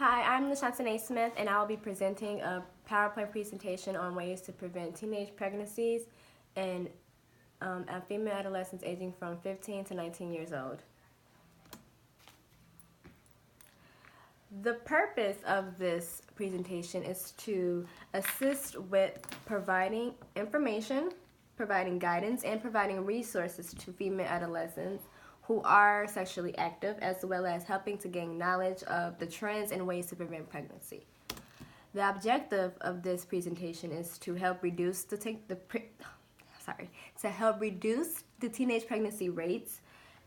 Hi, I'm Lashawntanae Smith, and I will be presenting a PowerPoint presentation on ways to prevent teenage pregnancies and female adolescents aging from 15 to 19 years old. The purpose of this presentation is to assist with providing information, providing guidance, and providing resources to female adolescents who are sexually active, as well as helping to gain knowledge of the trends and ways to prevent pregnancy. The objective of this presentation is to help reduce the teenage pregnancy rates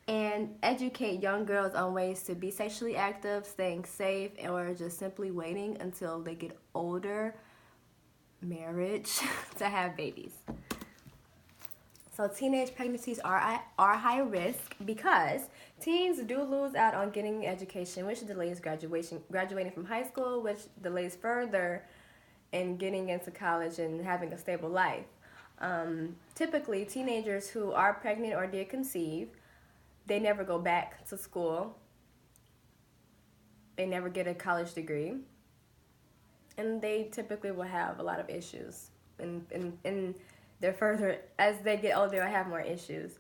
and educate young girls on ways to be sexually active, staying safe, or just simply waiting until they get older, marriage, to have babies. So teenage pregnancies are high risk because teens do lose out on getting education, which delays graduating from high school, which delays further in getting into college and having a stable life. Typically, teenagers who are pregnant or did conceive, they never go back to school. They never get a college degree. And they typically will have a lot of issues. And they're further, as they get older, they'll have more issues.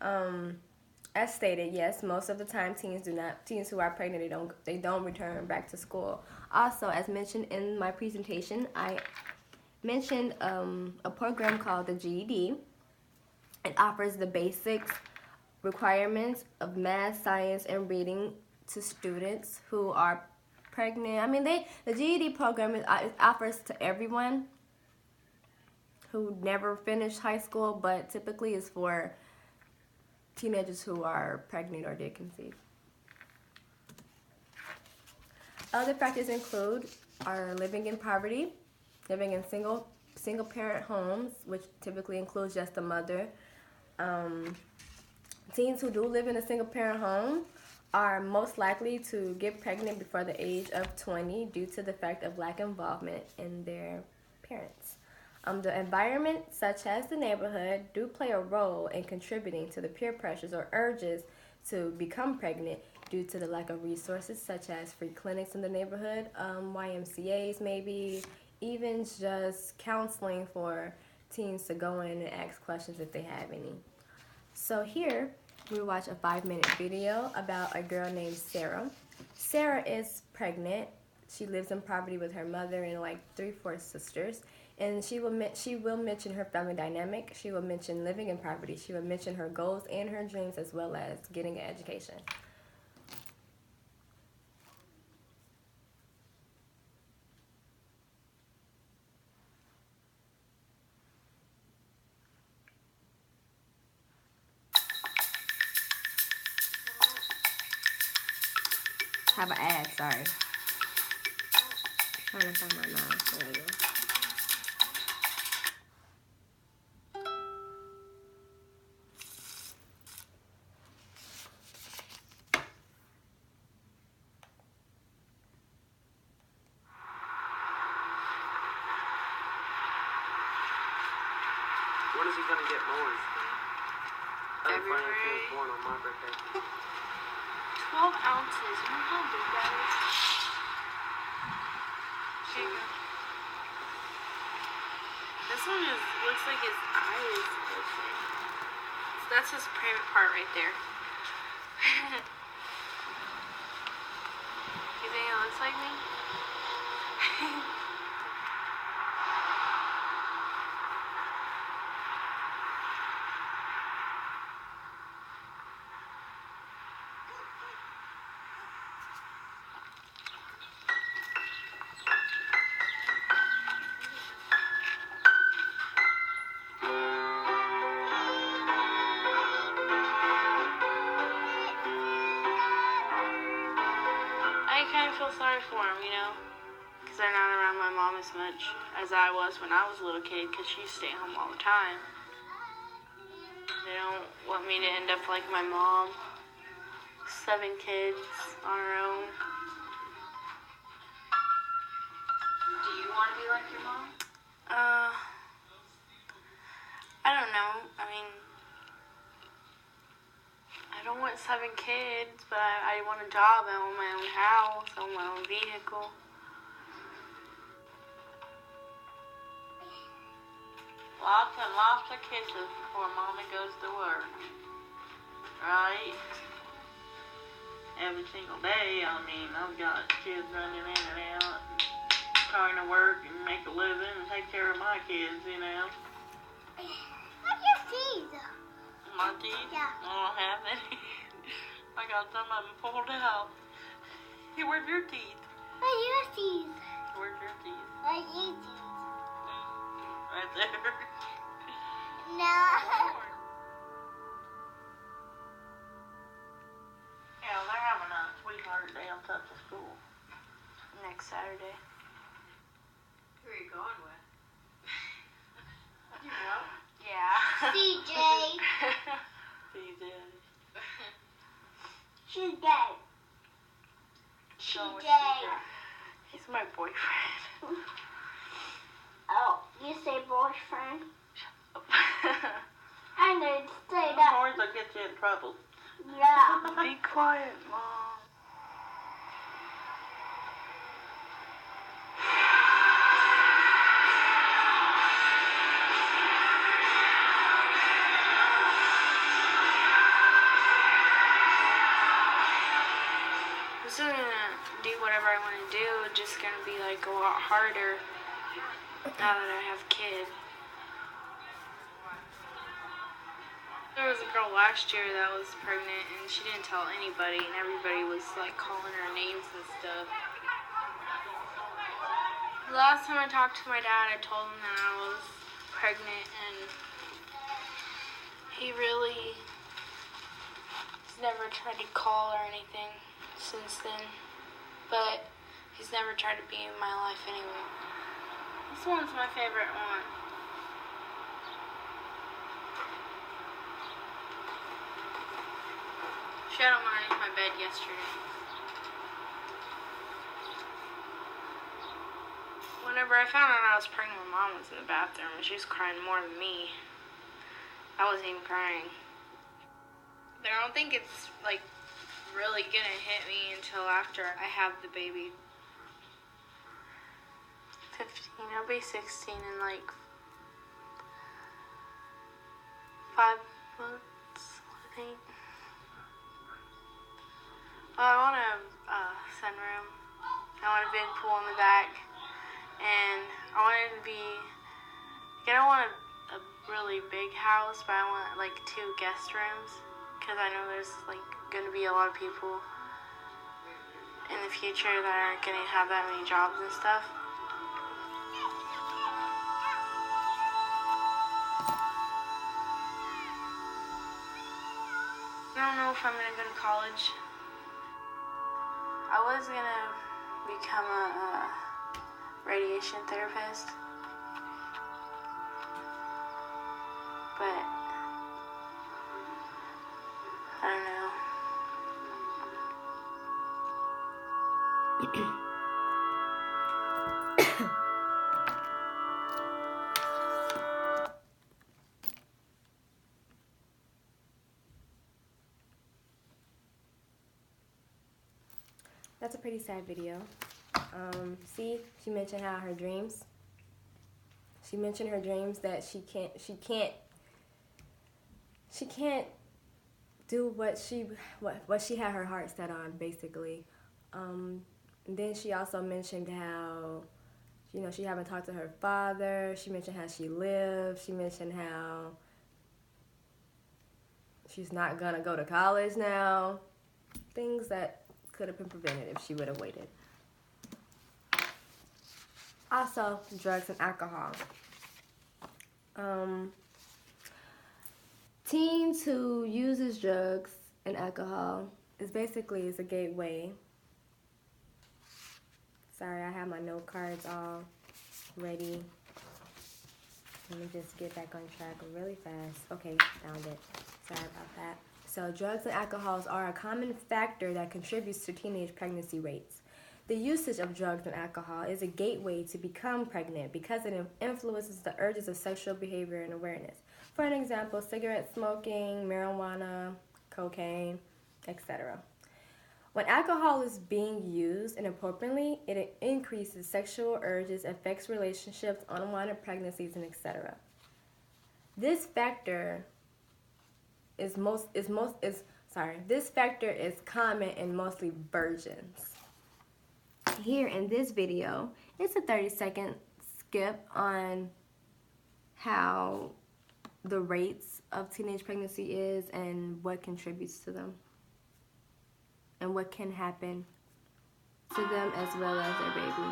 As stated, yes, most of the time teens who are pregnant, they don't return back to school. Also, as mentioned in my presentation, I mentioned a program called the GED. It offers the basics requirements of math, science, and reading to students who are pregnant. I mean, the GED program it offers to everyone who never finished high school, but typically is for teenagers who are pregnant or did conceive. Other factors include living in poverty, living in single parent homes, which typically includes just the mother. Teens who do live in a single parent home are most likely to get pregnant before the age of 20 due to the fact of lack of involvement in their parents. The environment, such as the neighborhood, do play a role in contributing to the peer pressures or urges to become pregnant due to the lack of resources, such as free clinics in the neighborhood, YMCAs maybe, even just counseling for teens to go in and ask questions if they have any. So here, we watch a 5-minute video about a girl named Sarah. Sarah is pregnant. She lives in poverty with her mother and like 3-4 sisters. And she will mention her family dynamic. She will mention living in poverty. She will mention her goals and her dreams, as well as getting an education. I have an ad, sorry. I'm trying to find my mouse. There we go. When is he gonna get born? February. He was born on my birthday. 12 ounces. You know how big that is? Here you go. This one looks like his eye is open. So that's his private part right there. You think it looks like me? I kind of feel sorry for him, you know, because I'm not around my mom as much as I was when I was a little kid, because she used to stay home all the time. They don't want me to end up like my mom, 7 kids on her own. Do you want to be like your mom? I don't know. I mean, I don't want 7 having kids, but I want a job. I want my own house. I want my own vehicle. Lots and lots of kisses before Mama goes to work. Right? Every single day, I mean, I've got kids running in and out, trying to work and make a living and take care of my kids, you know. What's your teeth? My teeth? Yeah. I don't have any. I got some of them pulled out. Hey, where's your teeth? What's your teeth? Where's your teeth? What's your teeth? Right there. No. Yeah, they're having a sweetheart day on top of school. Next Saturday. Who are you going with? You know? Yeah. CJ. CJ. CJ. CJ. He's my boyfriend. Oh, you say boyfriend? I need to say that. Noise will get you in trouble. Yeah. Be quiet, Mom. I'm still gonna do whatever I want to do. It's just gonna be like a lot harder now that I have kids. There was a girl last year that was pregnant and she didn't tell anybody, and everybody was like calling her names and stuff. The last time I talked to my dad, I told him that I was pregnant, and he really has never tried to call or anything since then, but he's never tried to be in my life anyway. This one's my favorite one. She had him underneath my bed yesterday. Whenever I found out I was pregnant, my mom was in the bathroom and she was crying more than me. I wasn't even crying. But I don't think it's like really gonna hit me until after I have the baby. 15, I'll be 16 in like 5 months, I think. Well, I want a sunroom. I want a big pool in the back. And I want it to be, I don't want a really big house, but I want like 2 guest rooms. Because I know there's like going to be a lot of people in the future that aren't going to have that many jobs and stuff. I don't know if I'm going to go to college. I was going to become a radiation therapist, but I don't know. That's a pretty sad video. See, she mentioned how her dreams. She mentioned her dreams that she can't do what she had her heart set on, basically. And then she also mentioned how, you know, she haven't talked to her father. She mentioned how she lives. She mentioned how she's not gonna go to college now. Things that could have been prevented if she would have waited. Also, drugs and alcohol. Teens who uses drugs and alcohol is a gateway. Sorry, I have my note cards all ready. Let me just get back on track really fast. Okay, found it. Sorry about that. So drugs and alcohols are a common factor that contributes to teenage pregnancy rates. The usage of drugs and alcohol is a gateway to become pregnant because it influences the urges of sexual behavior and awareness. For an example, cigarette smoking, marijuana, cocaine, etc. When alcohol is being used inappropriately, it increases sexual urges, affects relationships, unwanted pregnancies, and etc. This factor is common in mostly virgins. Here in this video, it's a 30-second skip on how the rates of teenage pregnancy is and what contributes to them and what can happen to them as well as their baby.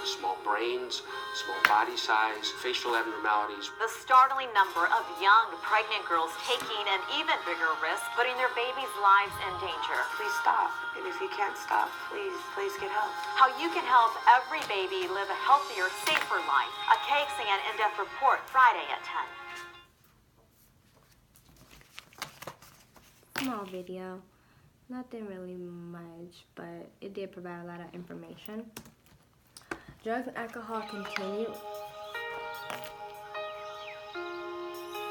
Small brains, small body size, facial abnormalities. The startling number of young pregnant girls taking an even bigger risk, putting their babies' lives in danger. Please stop. And if you can't stop, please get help. How you can help every baby live a healthier, safer life. A KXAN in-depth report Friday at 10. Small video, nothing really much, but it did provide a lot of information. Drugs and alcohol continue.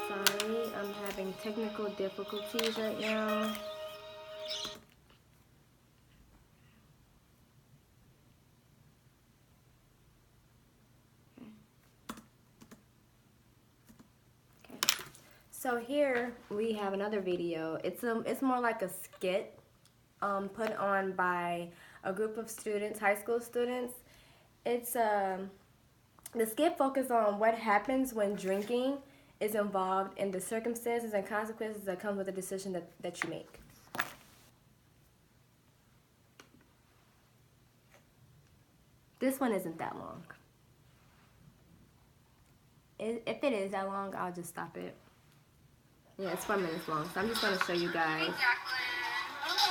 Sorry, I'm having technical difficulties right now. Okay. So here we have another video. It's more like a skit put on by a group of students, high school students. It's the skit focuses on what happens when drinking is involved in the circumstances and consequences that come with the decision that you make. This one isn't that long. If it is that long, I'll just stop it. Yeah, it's 4 minutes long, so I'm just going to show you guys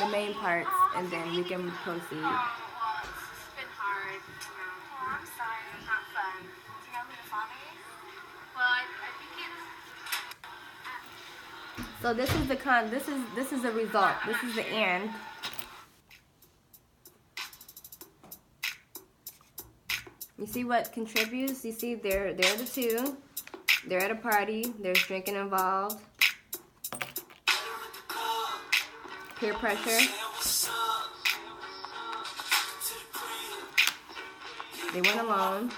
the main parts, and then we can proceed. So this is the result. This is the end. You see what contributes? You see they're the two. They're at a party. There's drinking involved. Peer pressure. They went alone.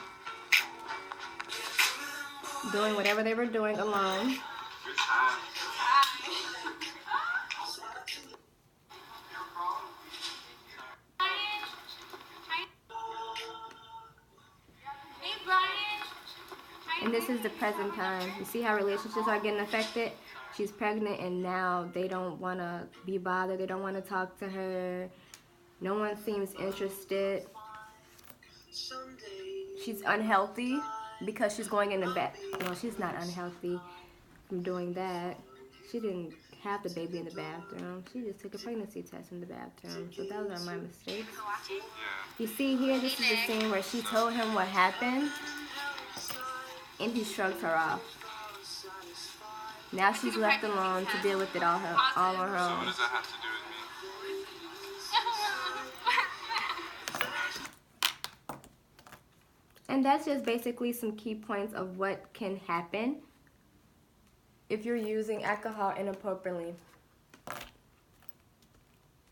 Doing whatever they were doing alone. And this is the present time. You see how relationships are getting affected? She's pregnant and now they don't want to be bothered. They don't want to talk to her. No one seems interested. She's unhealthy because she's going into bed. No, she's not unhealthy from doing that. She didn't have the baby in the bathroom. She just took a pregnancy test in the bathroom. So those are my mistakes. You see here, this is the scene where she told him what happened. And he shrugs her off. Now she's left alone to deal with it all on her own. So what does that have to do with me? And that's just basically some key points of what can happen if you're using alcohol inappropriately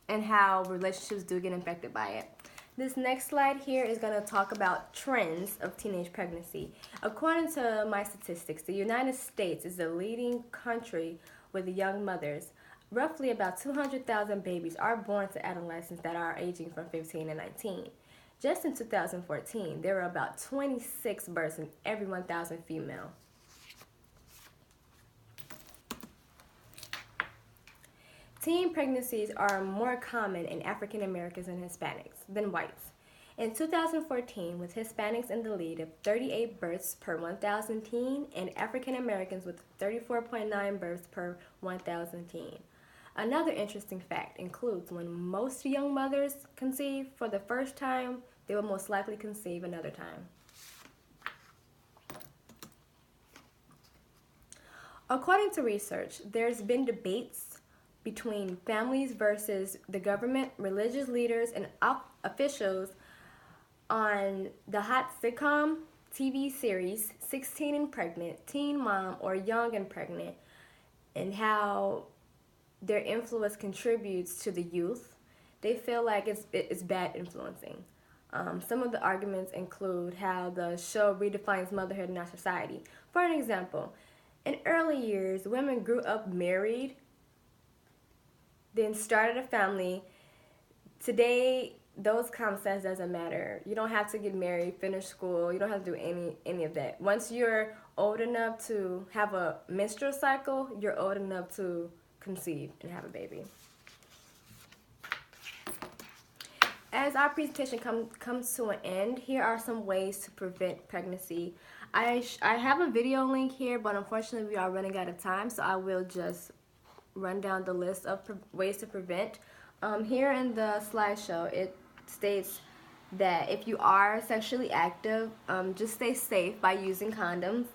and how relationships do get affected by it. This next slide here is going to talk about trends of teenage pregnancy. According to my statistics, the United States is the leading country with young mothers. Roughly about 200,000 babies are born to adolescents that are aging from 15 to 19. Just in 2014, there were about 26 births in every 1,000 female. Teen pregnancies are more common in African Americans and Hispanics than whites. In 2014, with Hispanics in the lead of 38 births per 1,000 teen and African Americans with 34.9 births per 1,000 teen. Another interesting fact includes when most young mothers conceive for the first time, they will most likely conceive another time. According to research, there's been debates between families versus the government, religious leaders, and officials on the hot sitcom TV series 16 and Pregnant, Teen Mom, or Young and Pregnant, and how their influence contributes to the youth, they feel like it's bad influencing. Some of the arguments include how the show redefines motherhood in our society. For an example, in early years, women grew up married, then started a family. Today, those concepts doesn't matter. You don't have to get married, finish school. You don't have to do any of that. Once you're old enough to have a menstrual cycle, you're old enough to conceive and have a baby. As our presentation comes to an end, here are some ways to prevent pregnancy. I have a video link here, but unfortunately we are running out of time, so I will just run down the list of ways to prevent. Here in the slideshow, it states that if you are sexually active, just stay safe by using condoms.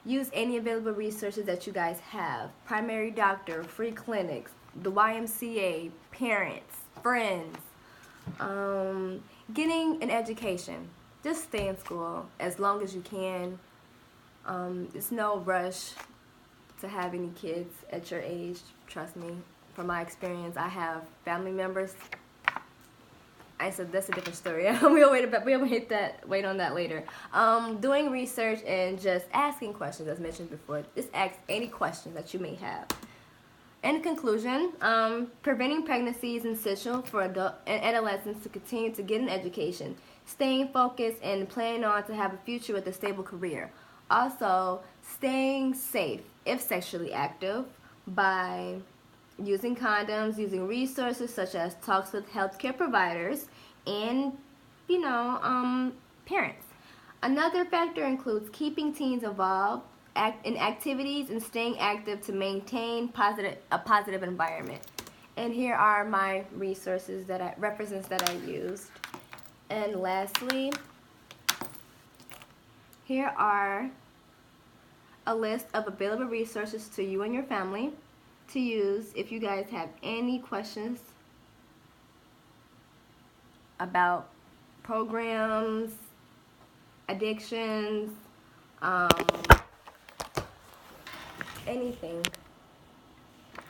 Use any available resources that you guys have. Primary doctor, free clinics, the YMCA, parents, friends. Getting an education. Just stay in school as long as you can. It's no rush to have any kids at your age. Trust me, from my experience, I have family members. I said that's a different story. we'll wait on that later. Doing research and just asking questions, as mentioned before. Just ask any questions that you may have. In conclusion, preventing pregnancy is essential for adults and adolescents to continue to get an education, staying focused, and planning on to have a future with a stable career. Also, staying safe if sexually active by using condoms, using resources such as talks with healthcare providers, and, parents. Another factor includes keeping teens involved in activities and staying active to maintain a positive environment. And here are my resources that I used. And lastly, here are a list of available resources to you and your family to use if you guys have any questions about programs, addictions, anything.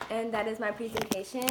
And that is my presentation.